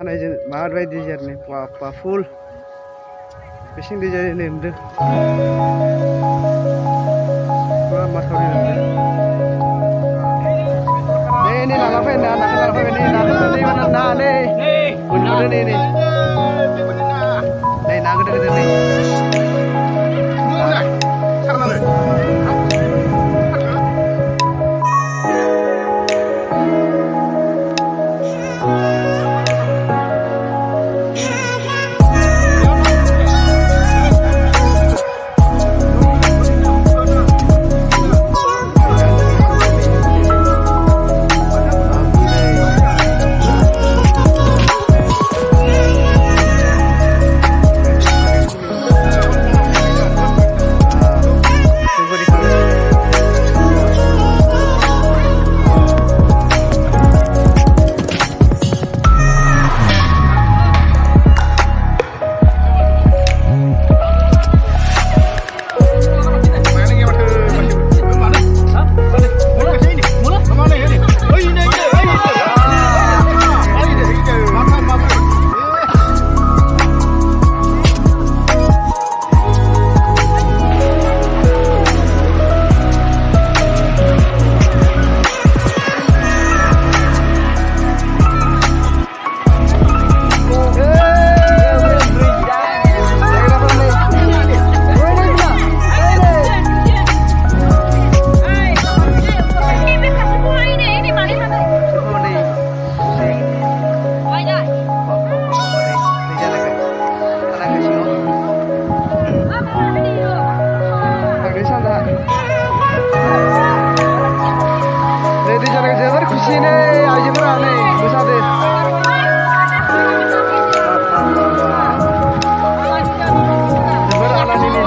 हानायजों माबायदि जारनि बाप्पा फुल बेसिं दै जायो नै हमदों मा माथावरि हमदों नै लाना फै ना नाखौ लाना फैबाय नै नाखौ नै माना ना नै मोनबोदो नै नै ना गिदिर गिदिर नै जोबोर खुसि नै आइजोफोरा नै मोसादो जोबोर आलादिनि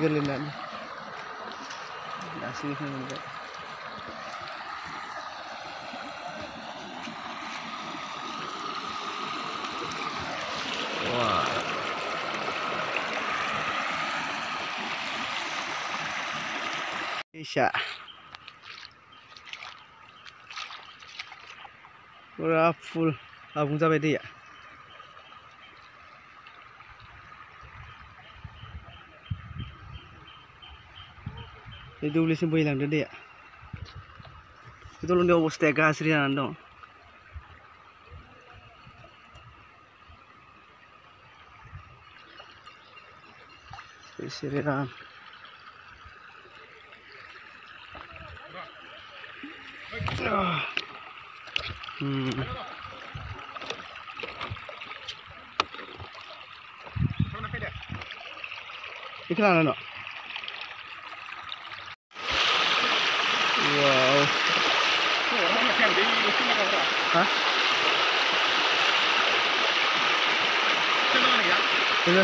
गोरलै ना दासो मोनबाय Bisa pura full abung sampai dia ini dublisin boilang deh ya itu loh dia bos tega asli dong Sri Ram Ikan ano? Wow. Hah? Ini.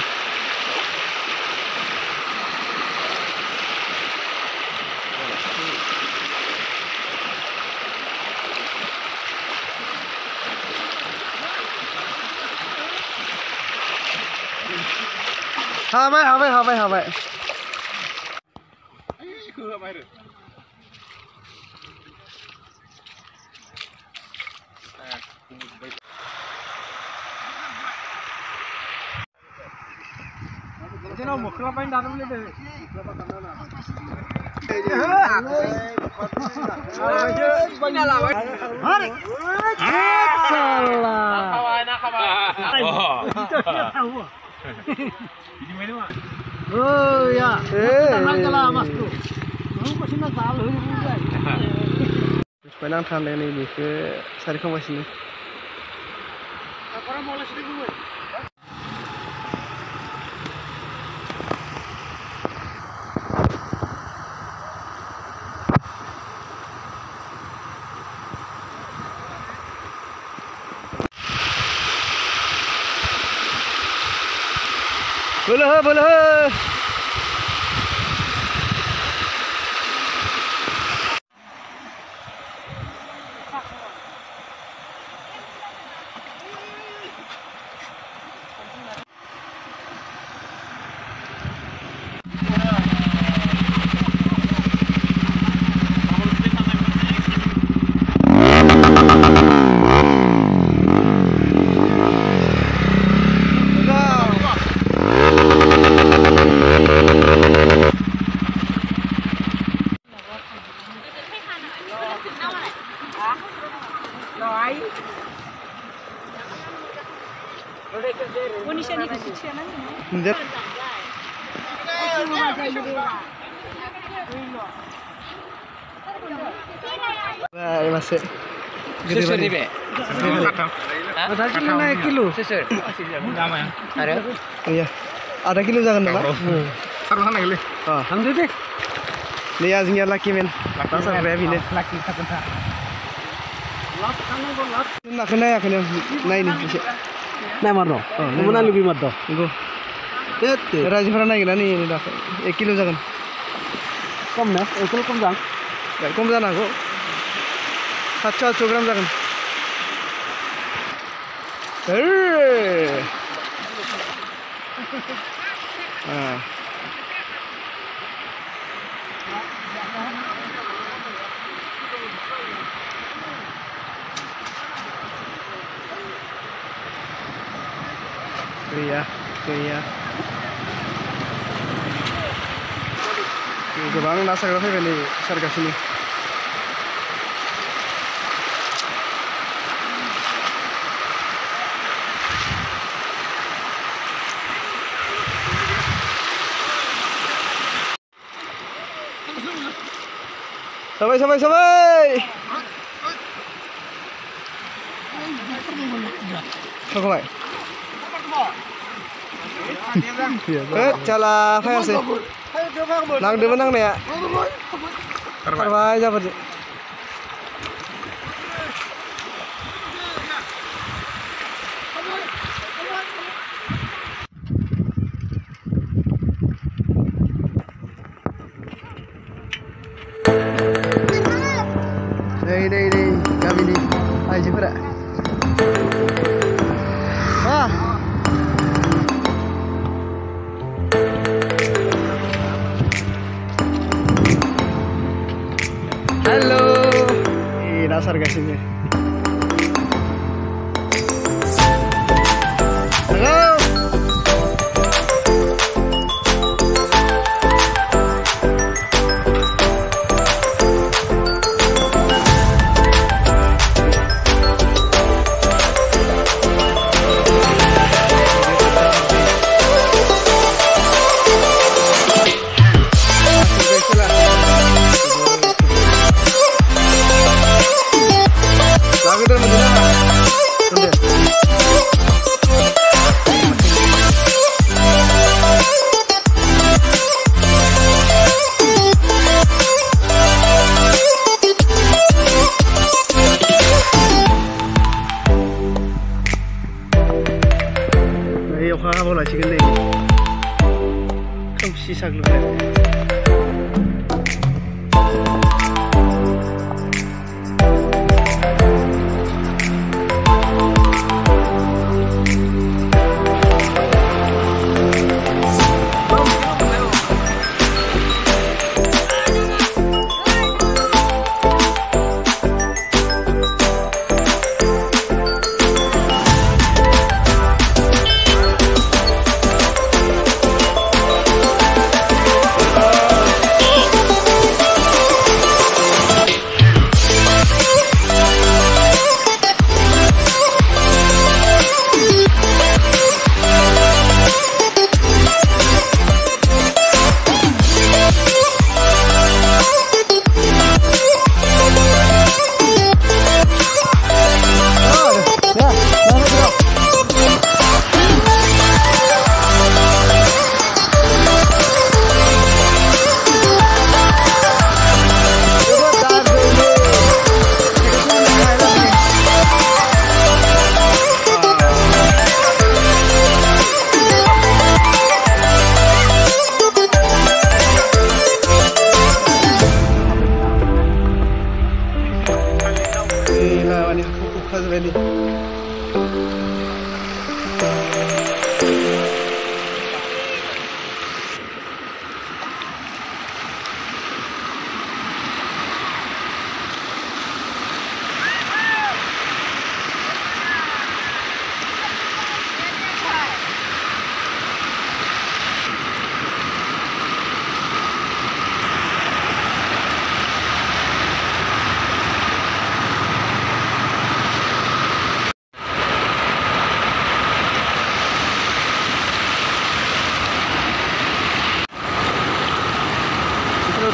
Hả vậy. Thế nào một club anh đặt lên đây. Oh ya, tangan kalah mas tu. Kamu masih nak salah Penang tandang ini ke sari kamu sini. Apa orang mau lagi dulu? Boleh. Masih. Susur ni be. Ada kilo naik kilo. Susur. Ada. Iya. Ada kilo jangan nak. Taruh sana kali. Hamdu deh. Ni aznya laki men. Pasal revi ni. Laki tak kena. Nak kena ya kena. Naik ni. Naik marno. Mana lebih marno. Go. Raja Farah naik ni dah. 1 kilo jangan. Kom na. 1 kilo kom jangan. Kom jangan aku. 700 gram jangan. Iya. Goबां ना सारग्रा फैबाय नै सारगासिनो Sabai. Sabai. Cala fire sih. Nang depan nang ya. Terbaik aja berarti. Đây kami ni aja pula. Halo. Dasar guys ini. Halo.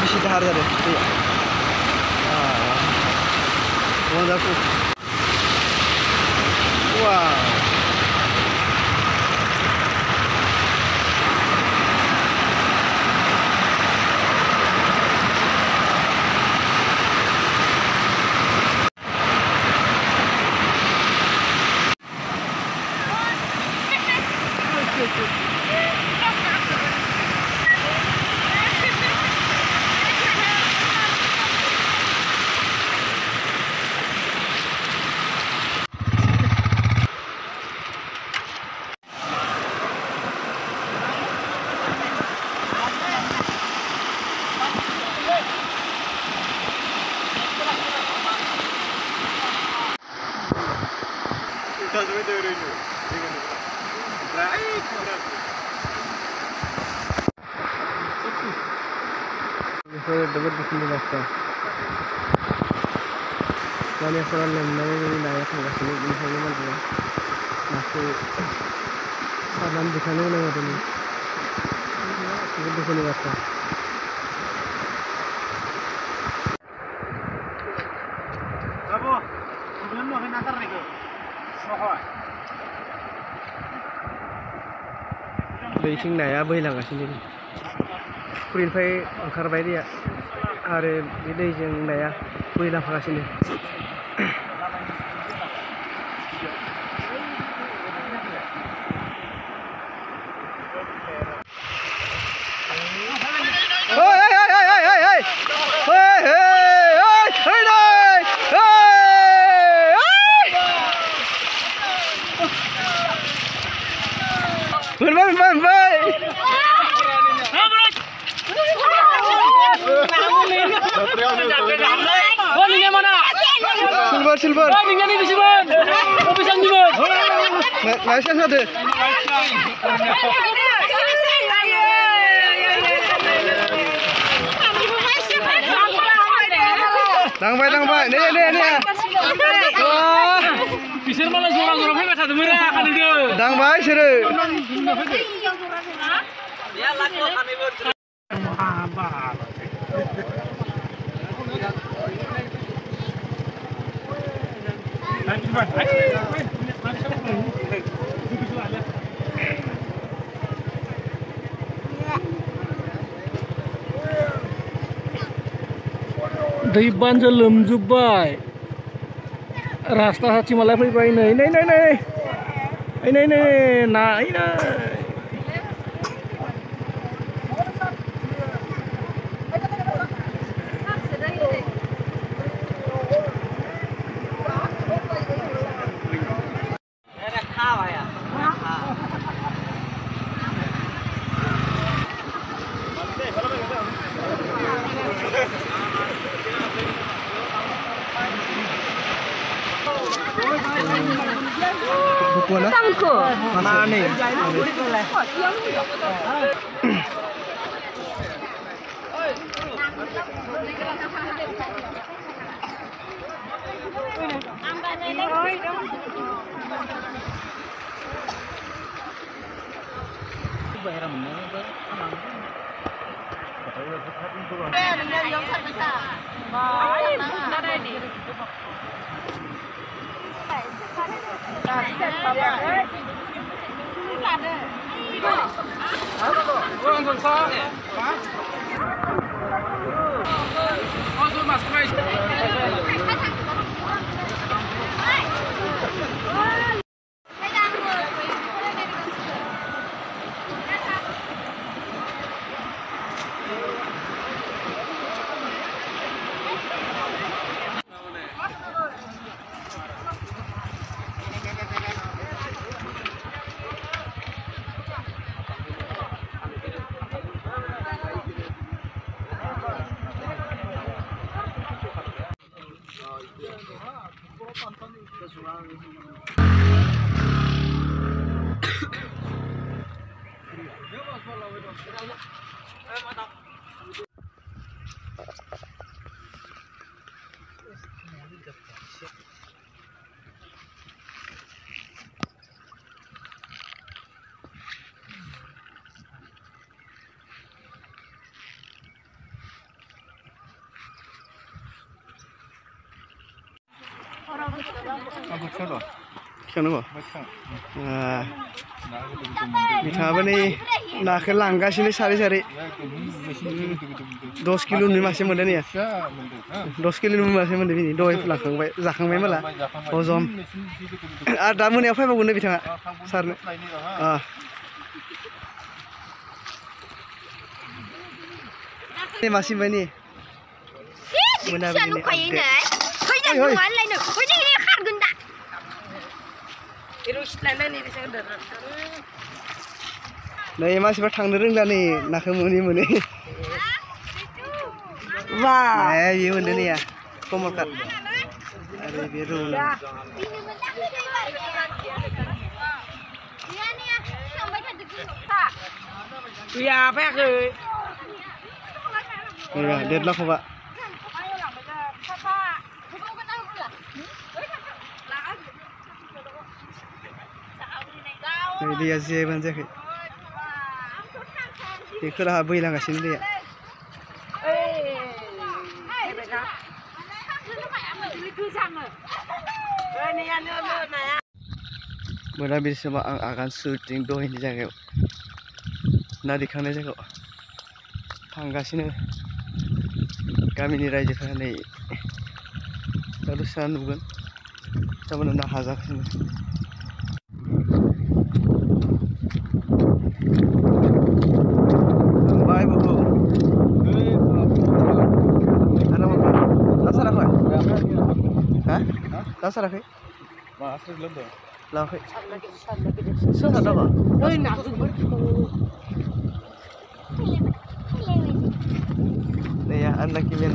Bisi dahar tadi. Iya. Mau aku. Wow. Dapat di sini basta. Kami akan mengenai naik ke sini ini saja malah. Masih salam di sana mana ada ni. Dapat di sini basta. Bravo. Kemudian mau hentar nih ke. Sohoi. Beijing naya बोहैलांगासिनो दं फुरिनिफ्राय ओंखारबाय दैया आरो बे दैजों नाया बोहैलांफागासिनो Silver. Oh, tinggal di sini, Bang. Oh, pisang juga. Nggak bisa satu. Tangbai. Nih. Wah. Pisir malah sorang-sorangnya nggak satu merah kan itu. Tangbai seru. Ya laku kami ber. Muhammad. दै बानजा लोमजोब्बाय रास्ता हाथिमालाय फैबाय नै नाय Kuala? Tangko. Mana nih? Kenapa? Bicara nih, nak langgar sini sari-sari. 10 kilo nih masih muda nih ya. 10 kilo nih masih muda ini. Doi zakang bayi malah. Ozom. Ada mun apa yang guna bicara? Sarne. Ini masih bani. Mana bani? Nah, masih bertang dereng dah nih, nak muni. Wah, ini mana nih ya? Komokat. Ada biru. Iya, apa ya ke? Iya, deadlock Pak. Ini dia sih banyak. Ikut lah abu hilang kasih dia. Mula bisa akan syuting doang di jaga. Nah di kana jaga. Tangga sini. Kami ni raja kana ni. Terusan bukan. Sama nak hazak sini. Bye bu. Ano mo? Nasa na ko? Ha? Nasa na ko? Masuk belum tuh? Laki. Sudah ada ba? Oi, nak Nih ya, anak ini.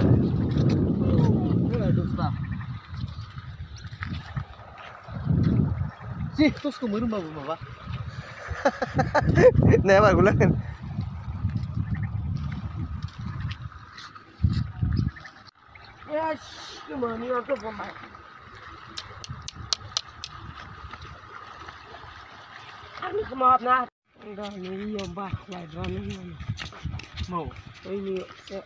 Sih, terus kemudian bawa. Nih apa gulang? Ya, gimana ni aku pemain. Ani maaf nah. Dah ni yo bah lai dran ni. Mau. Ini se.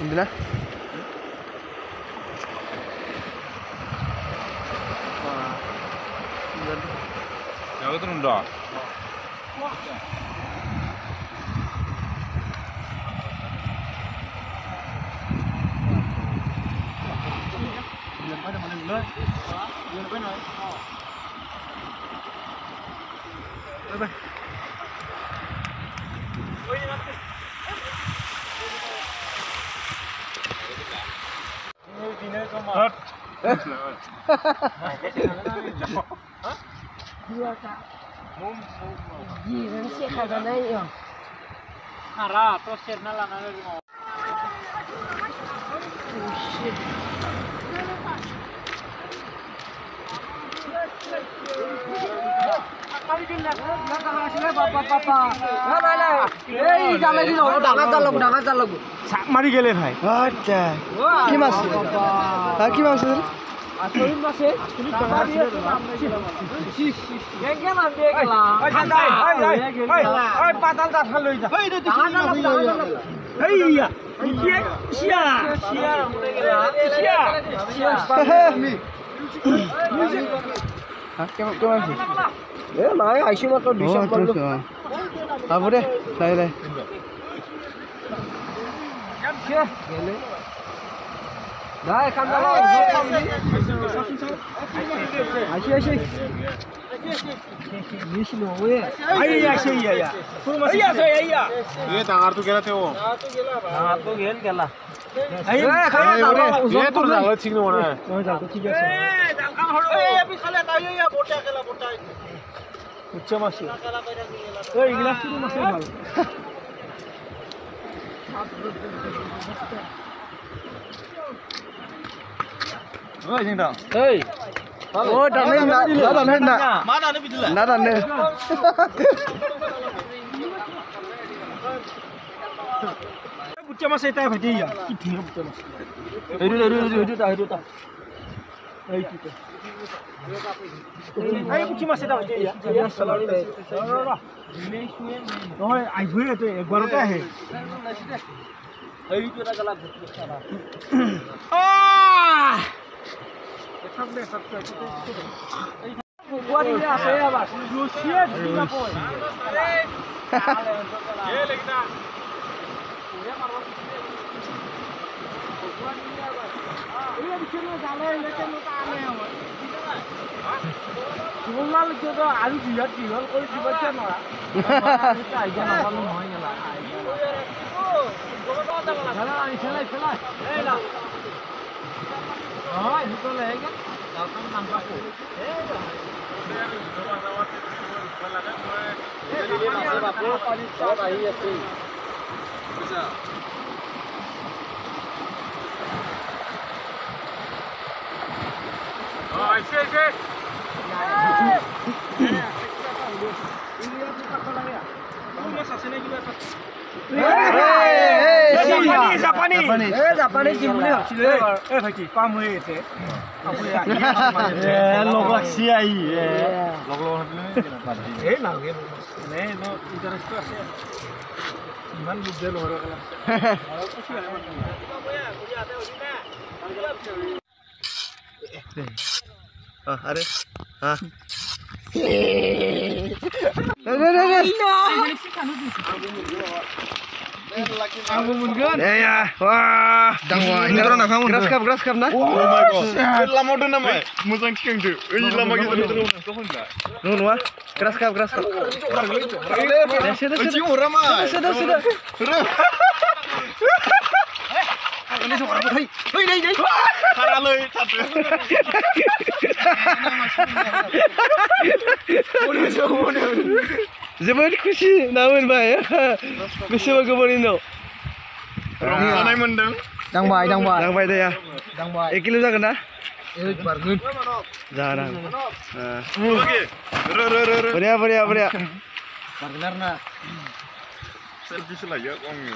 Bila? 여기 들어온다. Gì nó sẽ khai ra đây rồi. Hara, terus sirna lanane mau. মারি গেলে ভাই আচ্ছা কি মাছ হ্যাঁ কি মাছ হ'ব দে লাহে লাহে ডাঙৰটো গেলা তেওঁ ঠিক উচ্চ মাছ এইগিলা মাছে ভাল বুচ্চা মাছ এটাই ভাইটি কি ধুনীয়া বুচ্চা মাছ বুচ্চি মাছ এটা নহয় আহিবই একবাৰতে আহে আৰু বিহত দীঘল কৰি দিব নোৱাৰা জাপানী কি বুলি ভাবছিলে ভাইটি পাম হৈ আছে ইমান বুদ্ধি আরে হ্যাঁ grass cup na? Oh my god. Lama udah nama. Musang keng tu. Ini lama gitu terus. Nun wah, grass cup. Cium orang mah. Sudah. Ini semua orang hai. Hei. Karaloi satu. Zaman खुशी namun bay. Bisa bagaimana no? Ramai mendeng. Dang bay deh ya. 1 kilo jagan na? Jangan. Oke. बढ़िया. Bargenar na. Selfie selagi ya kongnya.